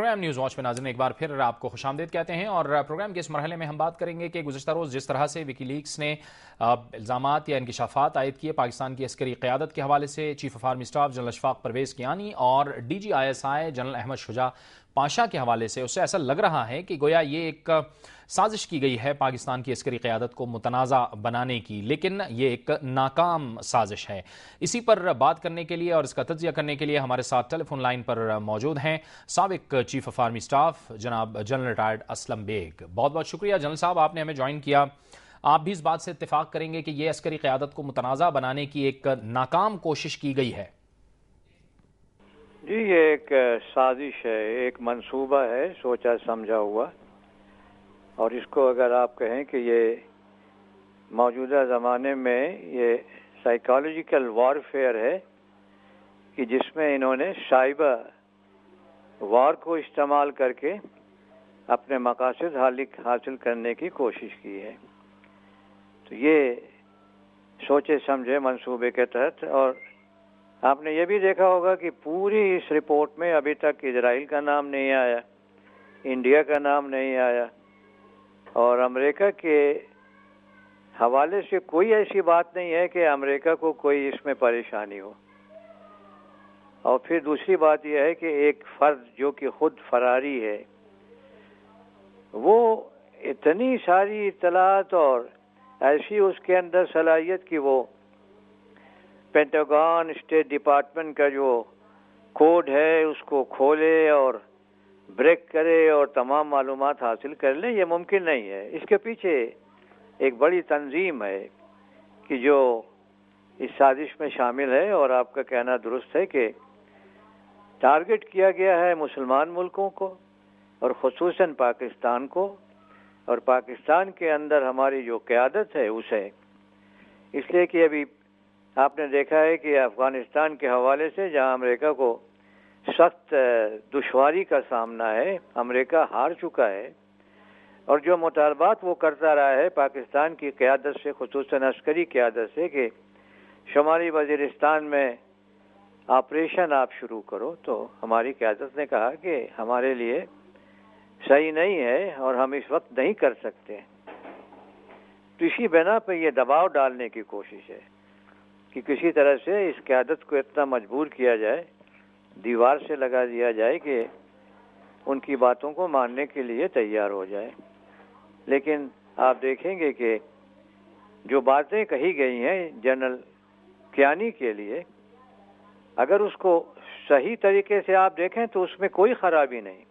Programme news watch میں ناظرین ایک بار پھر آپ کو خوش آمدید کہتے ہیں، اور پروگرام کے اس مرحلے میں ہم بات کریں گے کہ گزشتہ روز جس طرح سے وکی لیکس نے الزامات یا انکشافات عائد کیے پاکستان کی عسکری قیادت کے حوالے سے، chief of army staff general Ashfaq Parvez Kayani اور D G I S I general Ahmed Shuja Pasha کے حوالے سے، اس سے ایسا لگ رہا ہے کہ گویا یہ ایک سازش کی گئی ہے پاکستان کی عسکری قیادت کو متنازع بنانے کی، لیکن یہ ایک ناکام سازش ہے۔ اسی پر بات کرنے کے لیے اور اس کا تجزیہ کرنے کے لیے ہمارے ساتھ ٹیلی فون لائن پر موجود ہیں سابق چیف آف آرمی اسٹاف جناب جنرل ریٹائرڈ اسلم بیگ۔ بہت بہت شکریہ جنرل صاحب، آپ نے ہمیں جوائن کیا۔ آپ بھی اس بات سے اتفاق کریں گے کہ یہ عسکری قیادت کو متنازع بنانے کی ایک ناکام کوشش کی گئی ہے؟ جی، یہ ایک سازش ہے، ایک منصوبہ ہے سوچا سمجھا ہوا، اور اس کو اگر آپ کہیں کہ یہ موجودہ زمانے میں یہ سائیکالوجیکل وارفیئر ہے کہ جس میں انہوں نے سائبر وار کو استعمال کر کے اپنے مقاصد حاصل کرنے کی کوشش کی ہے، تو یہ سوچے سمجھے منصوبے کے تحت۔ اور آپ نے یہ بھی دیکھا ہوگا کہ پوری اس رپورٹ میں ابھی تک اسرائیل کا نام نہیں آیا، انڈیا کا نام نہیں آیا، اور امریکہ کے حوالے سے کوئی ایسی بات نہیں ہے کہ امریکہ کو کوئی اس میں پریشانی ہو۔ اور پھر دوسری بات یہ ہے کہ ایک فرد جو کہ خود فراری ہے، وہ اتنی ساری اطلاعات اور ایسی اس کے اندر صلاحیت کہ وہ پینٹاگون اسٹیٹ ڈپارٹمنٹ کا جو کوڈ ہے اس کو کھولے اور بریک کرے اور تمام معلومات حاصل کر لے، یہ ممکن نہیں ہے۔ اس کے پیچھے ایک بڑی تنظیم ہے کہ جو اس سازش میں شامل ہے، اور آپ کا کہنا درست ہے کہ ٹارگٹ کیا گیا ہے مسلمان ملکوں کو اور خصوصاً پاکستان کو، اور پاکستان کے اندر ہماری جو قیادت ہے اسے، اس لیے کہ ابھی آپ نے دیکھا ہے کہ افغانستان کے حوالے سے جہاں امریکہ کو سخت دشواری کا سامنا ہے، امریکہ ہار چکا ہے، اور جو مطالبات وہ کرتا رہا ہے پاکستان کی قیادت سے، خصوصاً عسکری قیادت سے، کہ شمالی وزیرستان میں آپریشن آپ شروع کرو، تو ہماری قیادت نے کہا کہ ہمارے لیے صحیح نہیں ہے اور ہم اس وقت نہیں کر سکتے۔ تو اسی بنا پہ یہ دباؤ ڈالنے کی کوشش ہے کہ کسی طرح سے اس قیادت کو اتنا مجبور کیا جائے، دیوار سے لگا دیا جائے کہ ان کی باتوں کو ماننے کے لیے تیار ہو جائے۔ لیکن آپ دیکھیں گے کہ جو باتیں کہی گئی ہیں جنرل کیانی کے لیے، اگر اس کو صحیح طریقے سے آپ دیکھیں تو اس میں کوئی خرابی نہیں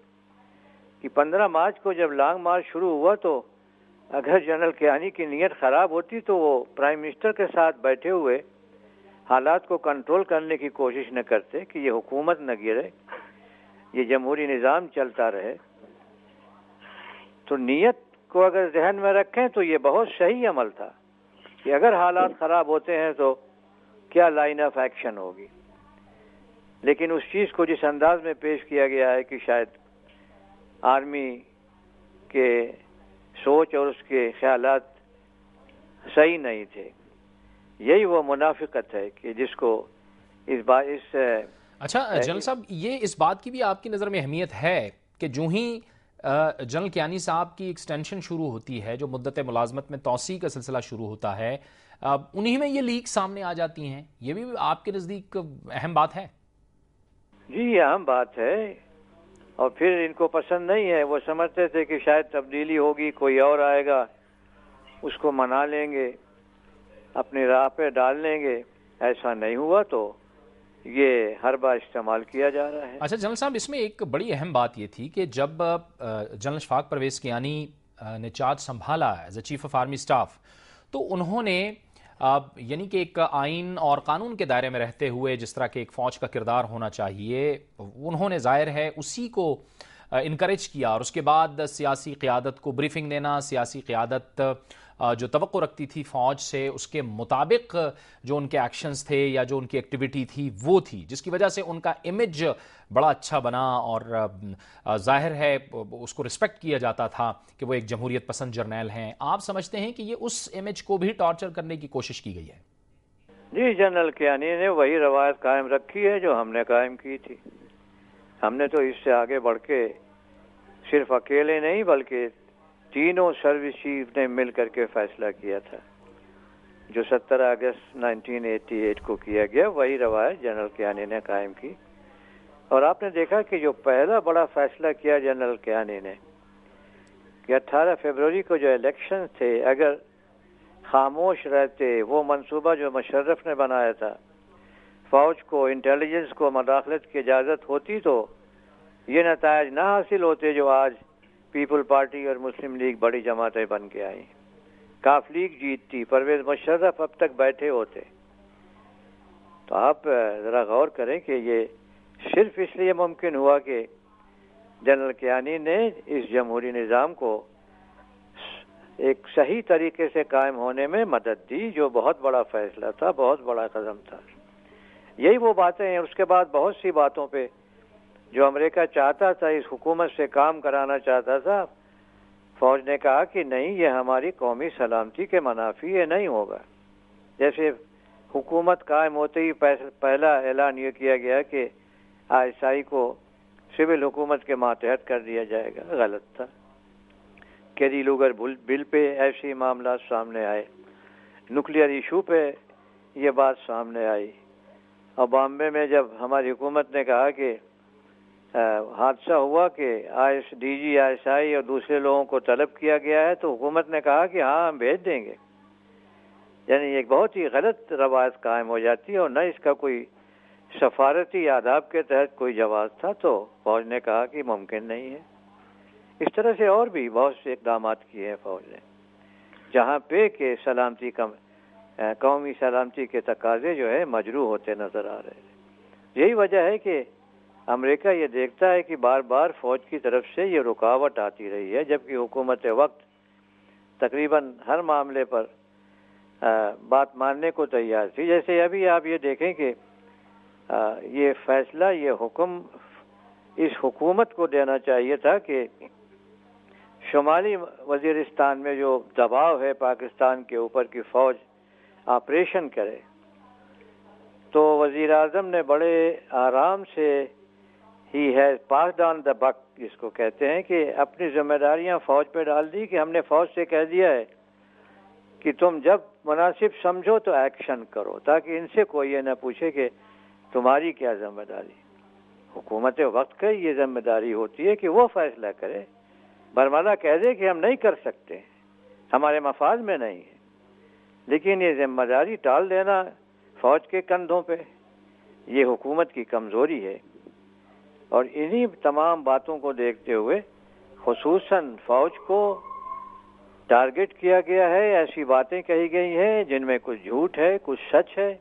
کہ 15 مارچ کو جب لانگ مارچ شروع ہوا تو اگر جنرل کیانی کی نیت خراب ہوتی تو وہ پرائم منسٹر کے ساتھ بیٹھے ہوئے حالات کو کنٹرول کرنے کی کوشش نہ کرتے کہ یہ حکومت نہ گرے، یہ جمہوری نظام چلتا رہے۔ تو نیت کو اگر ذہن میں رکھیں تو یہ بہت صحیح عمل تھا کہ اگر حالات خراب ہوتے ہیں تو کیا لائن آف ایکشن ہوگی، لیکن اس چیز کو جس انداز میں پیش کیا گیا ہے کہ شاید آرمی کے سوچ اور اس کے خیالات صحیح نہیں تھے، یہی وہ منافقت ہے کہ جس کو اچھا جنرل صاحب، یہ اس بات کی بھی آپ کی نظر میں اہمیت ہے کہ جو ہی جنرل کیانی صاحب کی ایکسٹینشن شروع ہوتی ہے، جو مدت ملازمت میں توسیع کا سلسلہ شروع ہوتا ہے، انہی میں یہ لیک سامنے آ جاتی ہیں، یہ بھی آپ کے نزدیک اہم بات ہے؟ جی، یہ اہم بات ہے، اور پھر ان کو پسند نہیں ہے، وہ سمجھتے تھے کہ شاید تبدیلی ہوگی، کوئی اور آئے گا، اس کو منا لیں گے، اپنی راہ پہ ڈال لیں گے۔ ایسا نہیں ہوا تو یہ ہر بار استعمال کیا جا رہا ہے۔ اچھا جنرل صاحب، اس میں ایک بڑی اہم بات یہ تھی کہ جب جنرل اشفاق پرویز کیانی نے چارج سنبھالا as a chief of army staff, تو انہوں نے یعنی کہ ایک آئین اور قانون کے دائرے میں رہتے ہوئے جس طرح کہ ایک فوج کا کردار ہونا چاہیے، انہوں نے ظاہر ہے اسی کو انکریج کیا، اور اس کے بعد سیاسی قیادت کو بریفنگ دینا، سیاسی قیادت جو توقع رکھتی تھی فوج سے اس کے مطابق جو ان کے ایکشنز تھے یا جو ان کی ایکٹیویٹی تھی وہ تھی، جس کی وجہ سے ان کا امیج بڑا اچھا بنا، اور ظاہر ہے اس کو رسپیکٹ کیا جاتا تھا کہ وہ ایک جمہوریت پسند جرنیل ہیں۔ آپ سمجھتے ہیں کہ یہ اس امیج کو بھی ٹارچر کرنے کی کوشش کی گئی ہے؟ جی، جنرل کیانی نے وہی روایت قائم رکھی ہے جو ہم نے قائم کی تھی۔ ہم نے تو اس سے آگے بڑھ کے صرف اکیلے نہیں بلکہ تینوں سروس چیف نے مل کر کے فیصلہ کیا تھا. جو 17 اگست 1988 کو کیا گیا وہی روایت جنرل کیانی نے قائم کی. اور آپ نے دیکھا کہ جو پہلا بڑا فیصلہ کیا جنرل کیانی نے کہ 18 فروری کو جو الیکشن تھے اگر خاموش رہتے، وہ منصوبہ جو مشرف نے بنایا تھا، فوج کو انٹیلیجنس کو مداخلت کی اجازت ہوتی تو یہ نتائج نہ حاصل ہوتے جو آج پیپل پارٹی اور مسلم لیگ بڑی جماعتیں بن کے آئیں. کاف لیگ جیتتی، پرویز مشرف اب تک بیٹھے ہوتے. تو آپ ذرا غور کریں کہ یہ صرف اس لیے ممکن ہوا کہ جنرل کیانی نے اس جمہوری نظام کو ایک صحیح طریقے سے قائم ہونے میں مدد دی، جو بہت بڑا فیصلہ تھا، بہت بڑا قدم تھا. یہی وہ باتیں ہیں. اس کے بعد بہت سی باتوں پہ جو امریکہ چاہتا تھا، اس حکومت سے کام کرانا چاہتا تھا، فوج نے کہا کہ نہیں، یہ ہماری قومی سلامتی کے منافی یہ نہیں ہوگا. جیسے حکومت قائم ہوتے ہی پہلا اعلان یہ کیا گیا کہ ISI کو سول حکومت کے ماتحت کر دیا جائے گا. غلط تھا. کیری لوگر بل پہ ایسے معاملات سامنے آئے. نیوکلیئر ایشو پہ یہ بات سامنے آئی. اور بامبے میں جب ہماری حکومت نے کہا کہ حادثہ ہوا کہ DG ISI اور دوسرے لوگوں کو طلب کیا گیا ہے، تو حکومت نے کہا کہ ہاں ہم بھیج دیں گے. یعنی ایک بہت ہی غلط روایت قائم ہو جاتی ہے، اور نہ اس کا کوئی سفارتی آداب کے تحت کوئی جواز تھا. تو فوج نے کہا کہ ممکن نہیں ہے. اس طرح سے اور بھی بہت سے اقدامات کیے ہیں فوج نے، جہاں پہ کہ سلامتی قومی سلامتی کے تقاضے جو ہے مجروح ہوتے نظر آ رہے ہیں. یہی وجہ ہے کہ امریکہ یہ دیکھتا ہے کہ بار بار فوج کی طرف سے یہ رکاوٹ آتی رہی ہے، جبکہ حکومت وقت تقریباً ہر معاملے پر بات ماننے کو تیار تھی. جیسے ابھی آپ یہ دیکھیں کہ یہ فیصلہ، یہ حکم اس حکومت کو دینا چاہیے تھا کہ شمالی وزیرستان میں جو دباؤ ہے پاکستان کے اوپر کی فوج آپریشن کرے. تو وزیر اعظم نے بڑے آرام سے ہی ہیز پاسڈ آن دا بک، جس کو کہتے ہیں، کہ اپنی ذمہ داریاں فوج پہ ڈال دی کہ ہم نے فوج سے کہہ دیا ہے کہ تم جب مناسب سمجھو تو ایکشن کرو، تاکہ ان سے کوئی یہ نہ پوچھے کہ تمہاری کیا ذمہ داری. حکومت وقت کی یہ ذمہ داری ہوتی ہے کہ وہ فیصلہ کرے. برملا کہہ دے کہ ہم نہیں کر سکتے، ہمارے مفاد میں نہیں ہے. لیکن یہ ذمہ داری ٹال دینا فوج کے کندھوں پہ، یہ حکومت کی کمزوری ہے. اور انہی تمام باتوں کو دیکھتے ہوئے خصوصاً فوج کو ٹارگٹ کیا گیا ہے. ایسی باتیں کہی گئی ہیں جن میں کچھ جھوٹ ہے، کچھ سچ ہے،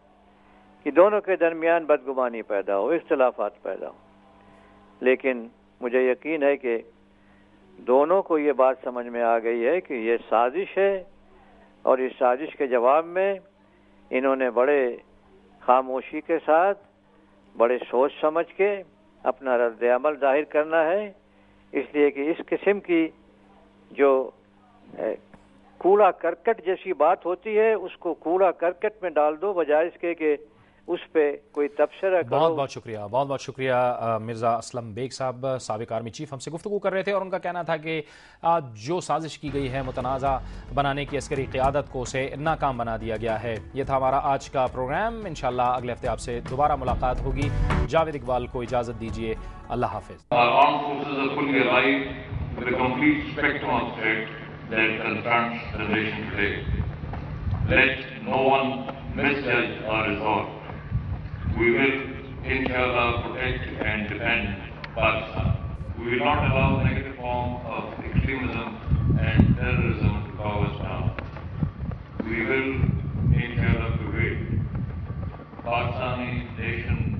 کہ دونوں کے درمیان بدگمانی پیدا ہو، اختلافات پیدا ہو. لیکن مجھے یقین ہے کہ دونوں کو یہ بات سمجھ میں آ گئی ہے کہ یہ سازش ہے، اور اس سازش کے جواب میں انہوں نے بڑے خاموشی کے ساتھ، بڑے سوچ سمجھ کے اپنا رد عمل ظاہر کرنا ہے. اس لیے کہ اس قسم کی جو کوڑا کرکٹ جیسی بات ہوتی ہے، اس کو کوڑا کرکٹ میں ڈال دو، بجائے اس کے کہ اس پہ کوئی تبصرہ کرو. بہت بہت شکریہ، بہت بہت شکریہ. مرزا اسلم بیگ صاحب، سابق آرمی چیف، ہم سے گفتگو کر رہے تھے، اور ان کا کہنا تھا کہ جو سازش کی گئی ہے متنازع بنانے کی عسکری قیادت کو، اسے ناکام بنا دیا گیا ہے. یہ تھا ہمارا آج کا پروگرام. انشاءاللہ اگلے ہفتے آپ سے دوبارہ ملاقات ہوگی. جاوید اقبال کو اجازت دیجیے. اللہ حافظ. We will, inshallah, protect and defend Pakistan. We will not allow negative form of extremism and terrorism to bow us down. We will, inshallah, prevail. Pakistani nation